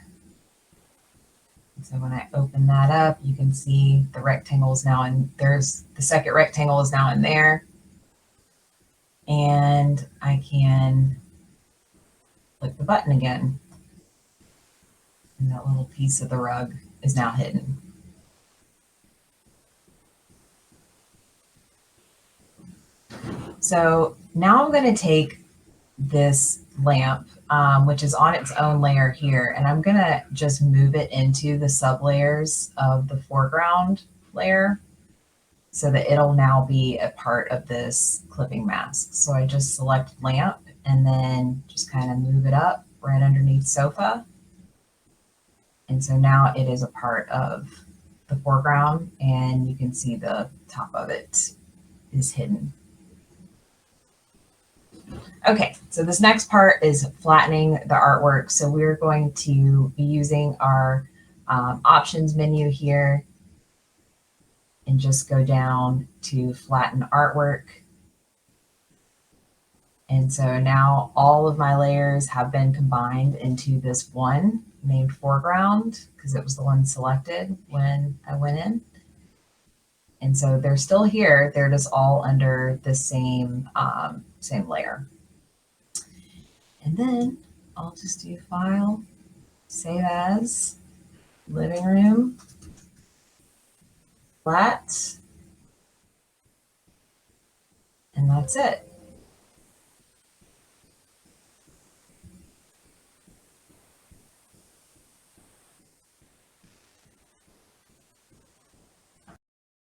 So when I open that up, you can see the rectangle is now in, there's the second rectangle is now in there. And I can click the button again. And that little piece of the rug is now hidden. So now I'm going to take this lamp, which is on its own layer here, and I'm going to just move it into the sub layers of the foreground layer so that it'll now be a part of this clipping mask. So I just select lamp and then just kind of move it up right underneath sofa. And so now it is a part of the foreground, and you can see the top of it is hidden. Okay, so this next part is flattening the artwork. So we're going to be using our options menu here and just go down to flatten artwork. And so now all of my layers have been combined into this one named foreground because it was the one selected when I went in. And so they're still here. They're just all under the same, same layer. And then I'll just do File, Save As, Living Room, Flat, and that's it.